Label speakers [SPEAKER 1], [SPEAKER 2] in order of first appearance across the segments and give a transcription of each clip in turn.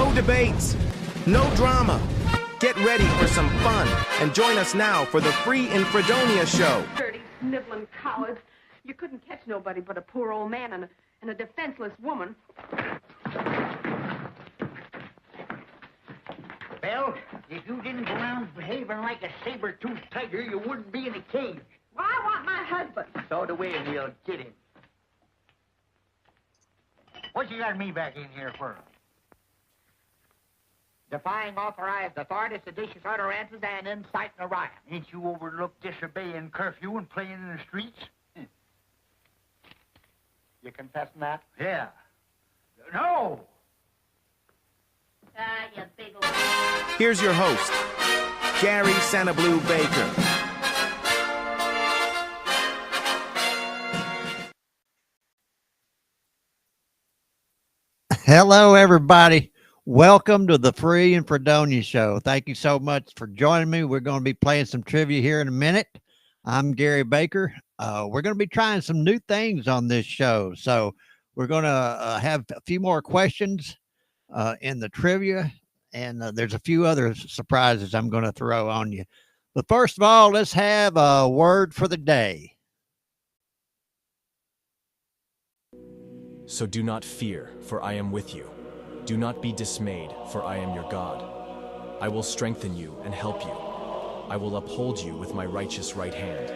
[SPEAKER 1] No debates, no drama. Get ready for some fun and join us now for the free in Fredonia Show.
[SPEAKER 2] Dirty, sniveling cowards. You couldn't catch nobody but a poor old man and a defenseless woman.
[SPEAKER 3] Well, if you didn't go around behaving like a saber-toothed tiger, you wouldn't be in a cage.
[SPEAKER 2] Well, I want my husband.
[SPEAKER 3] So do we, and we'll get him. What you got me back in here for? Defying authorized authority, seditious utterances, and inciting a riot. Ain't you overlooked disobeying curfew and playing in the streets? You confessing that? Yeah. No!
[SPEAKER 2] You big old...
[SPEAKER 1] Here's your host, Gary SannaBlue Baker.
[SPEAKER 4] Hello, everybody. Welcome to the Free in Fredonia Show. Thank you so much for joining me. We're going to be playing some trivia here in a minute. I'm Gary Baker. We're going to be trying some new things on this show. So we're going to have a few more questions in the trivia, and there's a few other surprises I'm going to throw on you. But first of all, let's have a word for the day.
[SPEAKER 5] So do not fear, for I am with you. Do not be dismayed, for I am your God. I will strengthen you and help you. I will uphold you with my righteous right hand.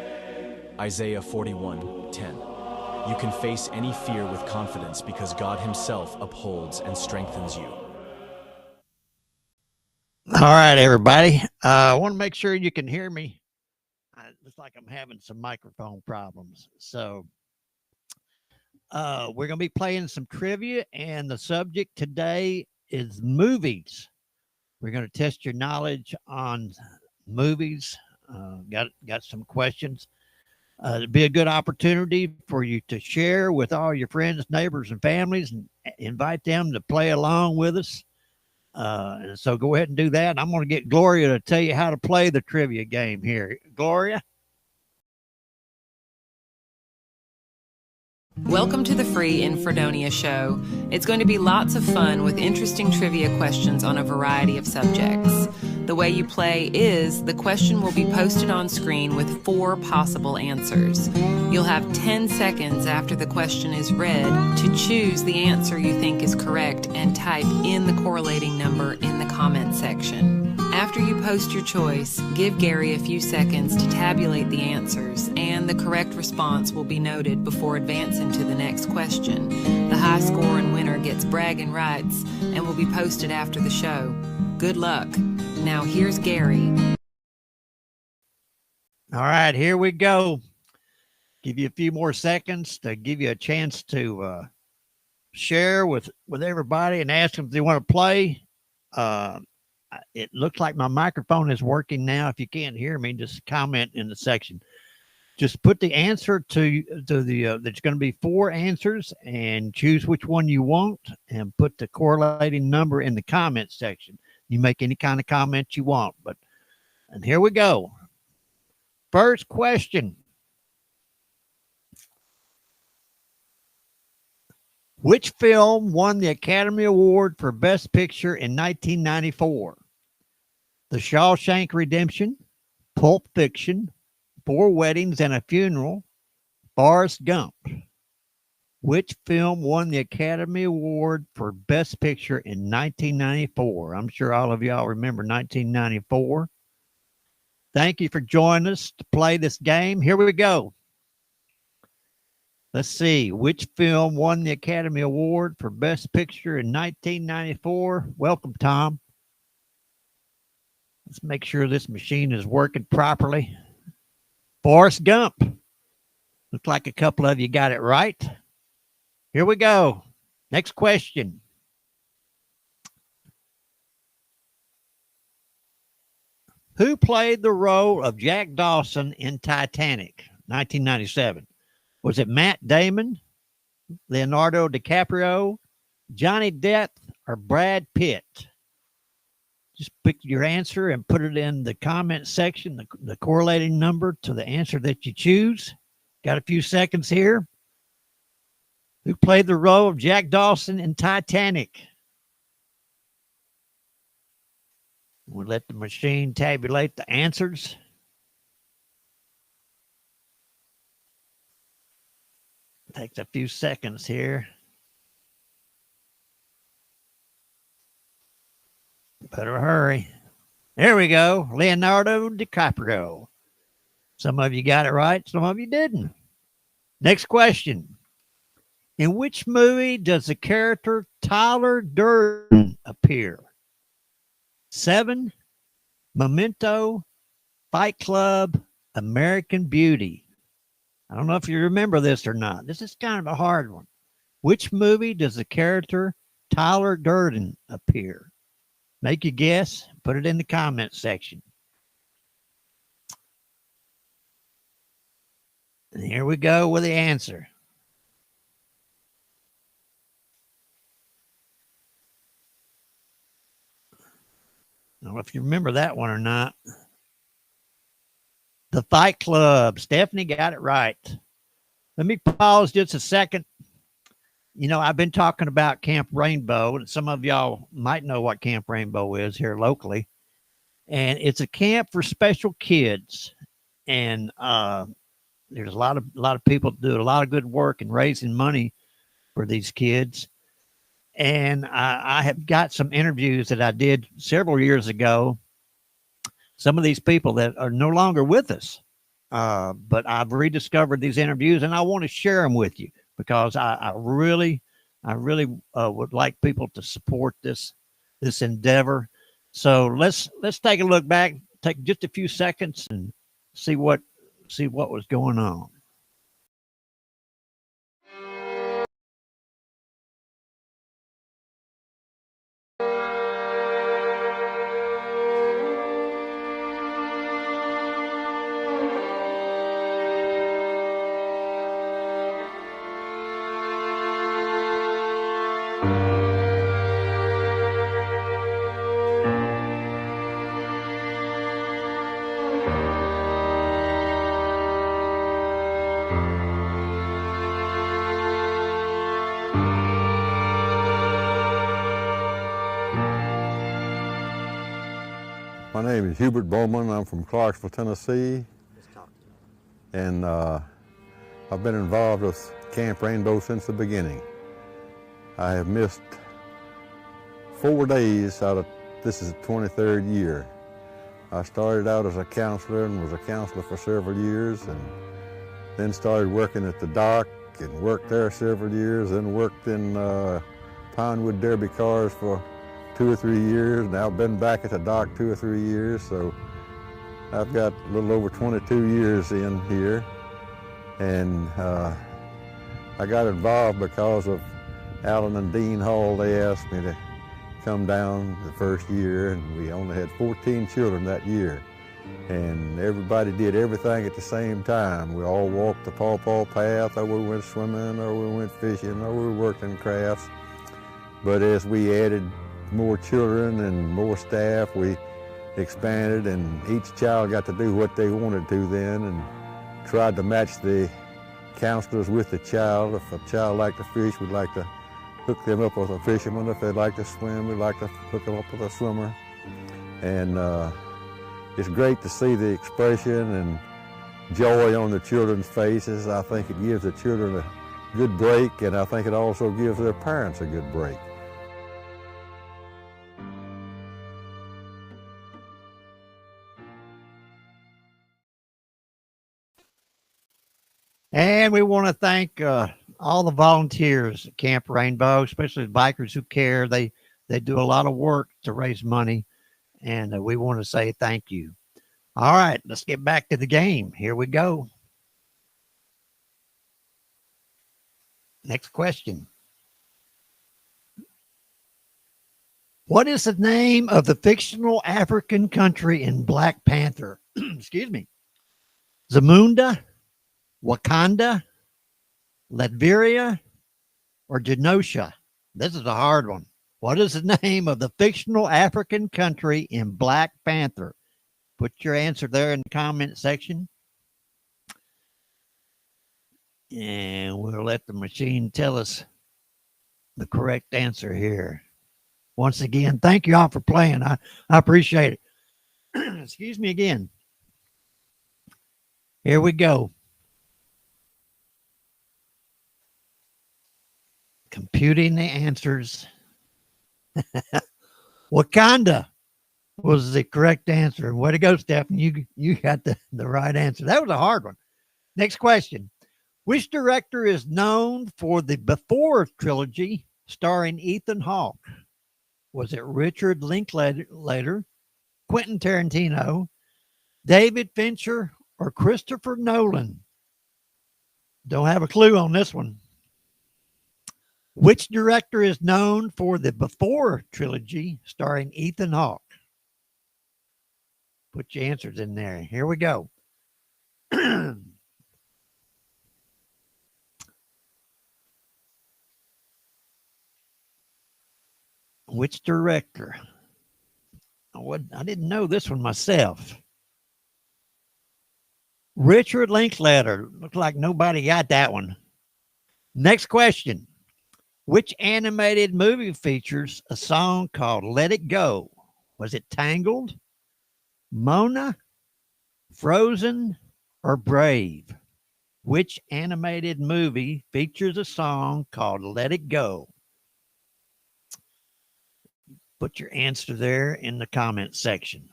[SPEAKER 5] Isaiah 41:10. You can face any fear with confidence because God himself upholds and strengthens you.
[SPEAKER 4] All right, everybody. I want to make sure you can hear me. It looks like I'm having some microphone problems. So we're going to be playing some trivia, and the subject today is movies. We're going to test your knowledge on movies. Got some questions. It'd be a good opportunity for you to share with all your friends, neighbors, and families, and invite them to play along with us. And so go ahead and do that. I'm going to get Gloria to tell you how to play the trivia game here. Gloria?
[SPEAKER 6] Welcome to the Free in Fredonia Show. It's going to be lots of fun with interesting trivia questions on a variety of subjects. The way you play is the question will be posted on screen with 4 possible answers. You'll have 10 seconds after the question is read to choose the answer you think is correct and type in the correlating number in the comment section. After you post your choice, give Gary a few seconds to tabulate the answers, and the correct response will be noted before advancing to the next question. The high scoring winner gets bragging rights and will be posted after the show. Good luck. Now here's Gary.
[SPEAKER 4] All right, here we go. Give you a few more seconds to give you a chance to share with everybody and ask them if they want to play. It looks like my microphone is working now. If you can't hear me, just comment in the section. Just put the answer to the there's going to be 4 answers, and choose which one you want and put the correlating number in the comment section. You make any kind of comment you want, and here we go. First question. Which film won the Academy Award for Best Picture in 1994? The Shawshank Redemption, Pulp Fiction, 4 Weddings and a Funeral, Forrest Gump. Which film won the Academy Award for Best Picture in 1994? I'm sure all of y'all remember 1994. Thank you for joining us to play this game. Here we go. Let's see. Which film won the Academy Award for Best Picture in 1994? Welcome, Tom. Let's make sure this machine is working properly. Forrest Gump. Looks like a couple of you got it right. Here we go. Next question. Who played the role of Jack Dawson in Titanic, 1997? Was it Matt Damon, Leonardo DiCaprio, Johnny Depp, or Brad Pitt? Just pick your answer and put it in the comment section, the correlating number to the answer that you choose. Got a few seconds here. Who played the role of Jack Dawson in Titanic? We'll let the machine tabulate the answers. Takes a few seconds here. Better hurry. There we go. Leonardo DiCaprio. Some of you got it right. Some of you didn't. Next question. In which movie does the character Tyler Durden appear? Seven, Memento, Fight Club, American Beauty. I don't know if you remember this or not. This is kind of a hard one. Which movie does the character Tyler Durden appear? Make your guess. Put it in the comment section. And here we go with the answer. I don't know if you remember that one or not. The Fight Club. Stephanie got it right. Let me pause just a second. You know, I've been talking about Camp Rainbow, and some of y'all might know what Camp Rainbow is here locally. And it's a camp for special kids. And there's a lot of people do a lot of good work in raising money for these kids. And I have got some interviews that I did several years ago. Some of these people that are no longer with us, but I've rediscovered these interviews, and I want to share them with you because I really would like people to support this endeavor. So let's take a look back, take just a few seconds, and see what was going on.
[SPEAKER 7] My name is Hubert Bowman. I'm from Clarksville, Tennessee. And I've been involved with Camp Rainbow since the beginning. I have missed 4 days out of, this is the 23rd year. I started out as a counselor and was a counselor for several years, and then started working at the dock and worked there several years, then worked in Pinewood Derby cars for 2 or 3 years. Now I've been back at the dock 2 or 3 years, so I've got a little over 22 years in here. And I got involved because of Alan and Dean Hall. They asked me to come down the first year, and we only had 14 children that year. And everybody did everything at the same time. We all walked the pawpaw path, or we went swimming, or we went fishing, or we worked in crafts. But as we added more children and more staff, we expanded, and each child got to do what they wanted to then, and tried to match the counselors with the child. If a child liked to fish, we'd like to hook them up with a fisherman. If they'd like to swim, we'd like to hook them up with a swimmer. And it's great to see the expression and joy on the children's faces. I think it gives the children a good break, and I think it also gives their parents a good break.
[SPEAKER 4] And we want to thank all the volunteers at Camp Rainbow, especially the bikers who care. They do a lot of work to raise money, and we want to say thank you. All right, let's get back to the game. Here we go. Next question. What is the name of the fictional African country in Black Panther? Excuse me. Zamunda, Wakanda, Latveria, or Genosha? This is a hard one. What is the name of the fictional African country in Black Panther? Put your answer there in the comment section. And we'll let the machine tell us the correct answer here. Once again, thank you all for playing. I appreciate it. Excuse me again. Here we go. Computing the answers. Wakanda was the correct answer. Way to go, Stephanie. You got the right answer. That was a hard one. Next question. Which director is known for the Before trilogy starring Ethan Hawke? Was it Richard Linklater, Quentin Tarantino, David Fincher, or Christopher Nolan? Don't have a clue on this one. Which director is known for the Before trilogy starring Ethan Hawke? Put your answers in there. Here we go. Which director? I didn't know this one myself. Richard Linklater. Looks like nobody got that one. Next question. Which animated movie features a song called Let It Go? Was it Tangled, Mona, Frozen, or Brave? Which animated movie features a song called Let It Go? Put your answer there in the comment section.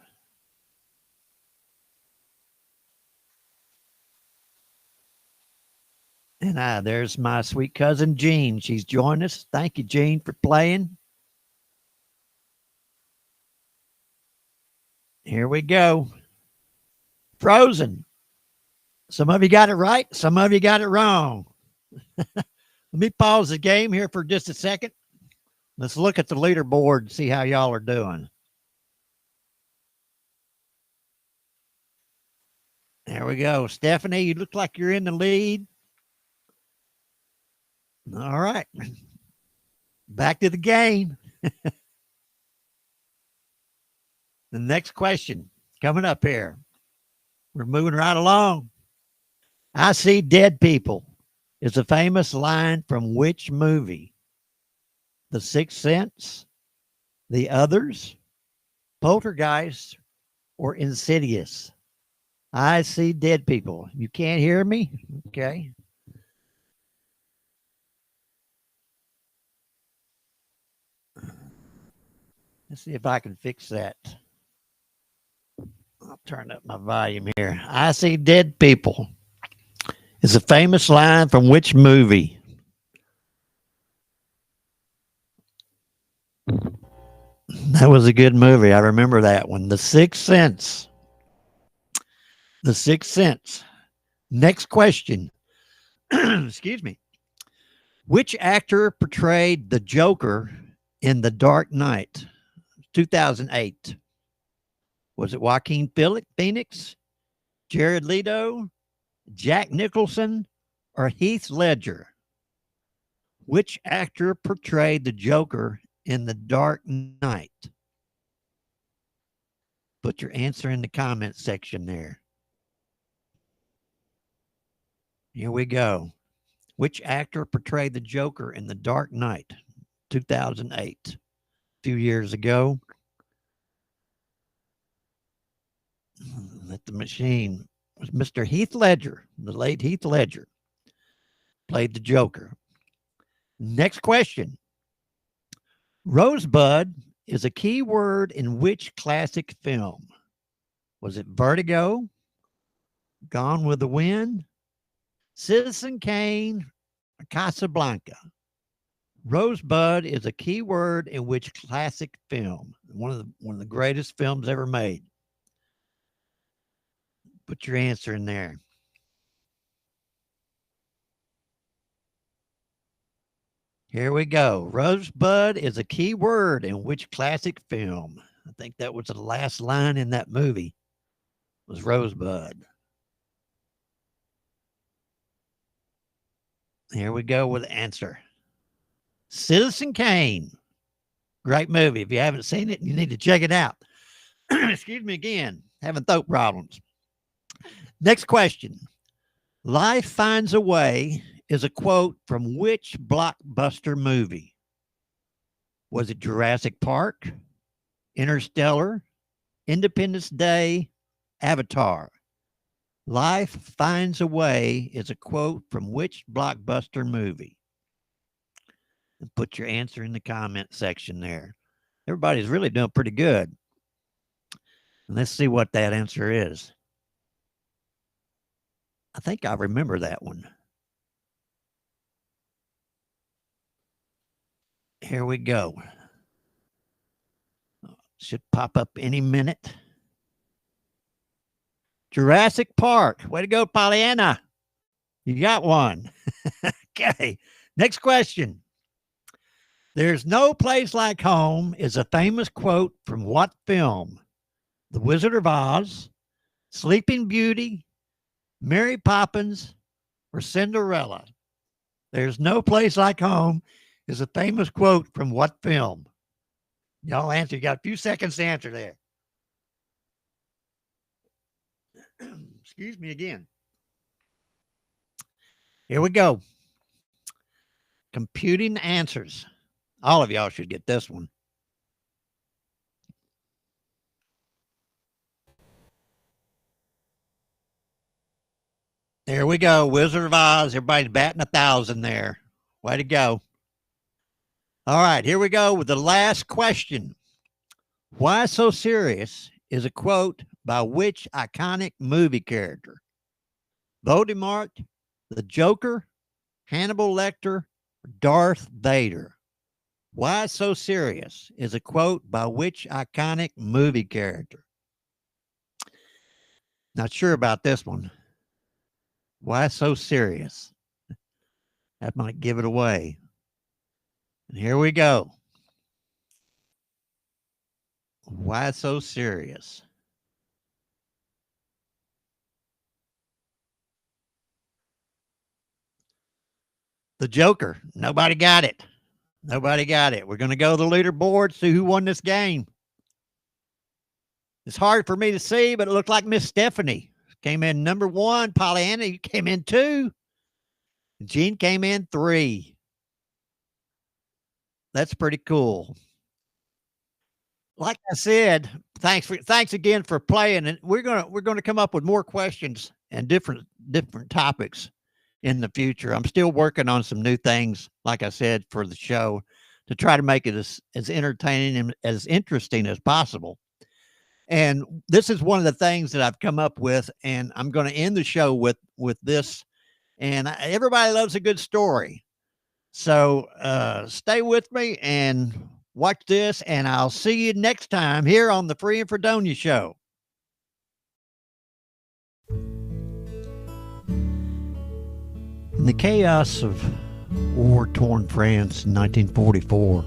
[SPEAKER 4] And there's my sweet cousin, Jean. She's joined us. Thank you, Jean, for playing. Here we go. Frozen. Some of you got it right. Some of you got it wrong. Let me pause the game here for just a second. Let's look at the leaderboard and see how y'all are doing. There we go. Stephanie, you look like you're in the lead. All right. Back to the game. The next question coming up here. We're moving right along. I see dead people is a famous line from which movie? The Sixth Sense, The Others, Poltergeist, or Insidious? I see dead people. You can't hear me? Okay. Let's see if I can fix that. I'll turn up my volume here. I see dead people. It's a famous line from which movie? That was a good movie. I remember that one. The Sixth Sense. The Sixth Sense. Next question. Excuse me. Which actor portrayed the Joker in The Dark Knight? 2008. Was it Joaquin Phoenix, Jared Leto, Jack Nicholson, or Heath Ledger? Which actor portrayed the Joker in The Dark Knight? Put your answer in the comment section there. Here we go. Which actor portrayed the Joker in The Dark Knight? 2008. A few years ago. Let the machine. Was Mr. Heath Ledger, the late Heath Ledger, played the Joker. Next question. Rosebud is a key word in which classic film? Was it Vertigo, Gone with the Wind, Citizen Kane, or Casablanca? Rosebud is a key word in which classic film? One of the greatest films ever made. Put your answer in there. Here we go. Rosebud is a key word in which classic film? I think that was the last line in that movie. Was Rosebud. Here we go with the answer. Citizen Kane. Great movie. If you haven't seen it, you need to check it out. Excuse me again. Having throat problems. Next question. Life Finds a Way is a quote from which blockbuster movie? Was it Jurassic Park, Interstellar, Independence Day, Avatar. Life Finds a Way is a quote from which blockbuster movie? And put your answer in the comment section there. Everybody's really doing pretty good. And let's see what that answer is. I think I remember that one. Here we go. Should pop up any minute. Jurassic Park. Way to go, Pollyanna. You got one. Okay. Next question. There's no place like home is a famous quote from what film? The Wizard of Oz, Sleeping Beauty, Mary Poppins, or Cinderella? There's no place like home is a famous quote from what film? Y'all answer. You got a few seconds to answer there. Excuse me again. Here we go. Computing answers. All of y'all should get this one. There we go. Wizard of Oz. Everybody's batting 1,000 there. Way to go. All right, here we go with the last question. Why So Serious is a quote by which iconic movie character? Voldemort, the Joker, Hannibal Lecter, Darth Vader? Why So Serious is a quote by which iconic movie character? Not sure about this one. Why So Serious? That might give it away. And here we go. Why So Serious? The Joker. Nobody got it. Nobody got it. We're going to go to the leaderboard, see who won this game. It's hard for me to see, but it looked like Miss Stephanie came in number 1. Pollyanna, you came in 2. Gene came in 3. That's pretty cool. Like I said, thanks again for playing, and we're gonna come up with more questions and different topics in the future. I'm still working on some new things, like I said, for the show to try to make it as entertaining and as interesting as possible. And this is one of the things that I've come up with, and I'm going to end the show with this. And everybody loves a good story. So stay with me and watch this, and I'll see you next time here on the Free and Fredonia Show. In the chaos of war-torn France in 1944,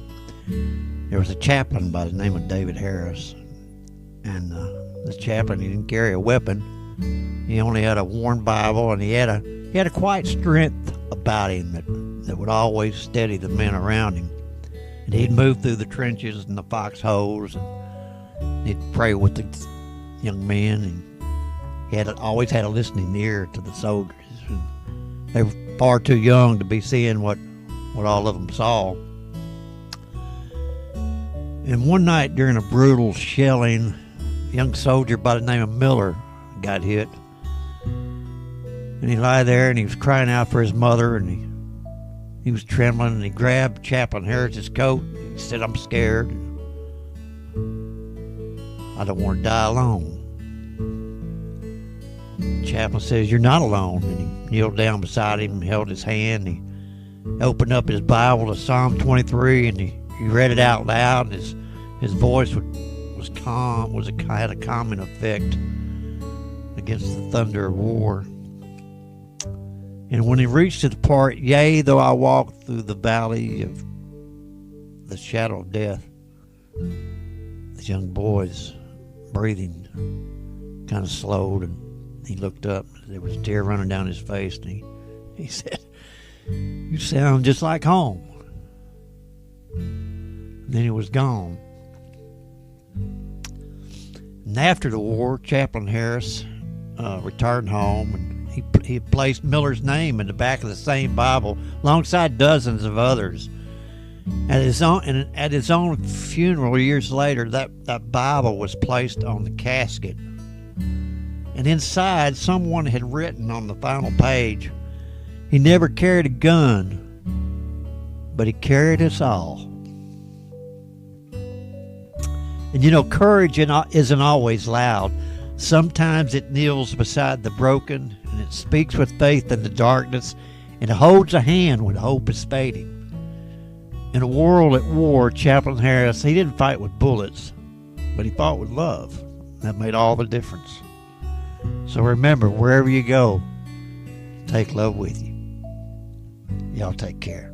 [SPEAKER 4] there was a chaplain by the name of David Harris. And this chaplain, he didn't carry a weapon. He only had a worn Bible, and he had a quiet strength about him that would always steady the men around him. And he'd move through the trenches and the foxholes, and he'd pray with the young men. And he always had a listening ear to the soldiers. And they were far too young to be seeing what all of them saw. And one night during a brutal shelling, a young soldier by the name of Miller got hit. And he lay there and he was crying out for his mother, and he was trembling, and he grabbed Chaplain Harris's coat. He said, "I'm scared. I don't want to die alone." The chaplain says, "You're not alone." And he kneeled down beside him and held his hand. He opened up his Bible to Psalm 23, and he read it out loud. And his voice was calm, had a calming effect against the thunder of war. And when he reached to the part, "Yea, though I walk through the valley of the shadow of death," this young boy's breathing kind of slowed, and he looked up. There was a tear running down his face, and he said, "You sound just like home." And then he was gone. And after the war, Chaplain Harris returned home, and he placed Miller's name in the back of the same Bible alongside dozens of others. At his own funeral years later, that Bible was placed on the casket. And inside, someone had written on the final page, "He never carried a gun, but he carried us all." And you know, courage isn't always loud. Sometimes it kneels beside the broken, and it speaks with faith in the darkness, and it holds a hand when hope is fading. In a world at war, Chaplain Harris, he didn't fight with bullets, but he fought with love. That made all the difference. So remember, wherever you go, take love with you. Y'all take care.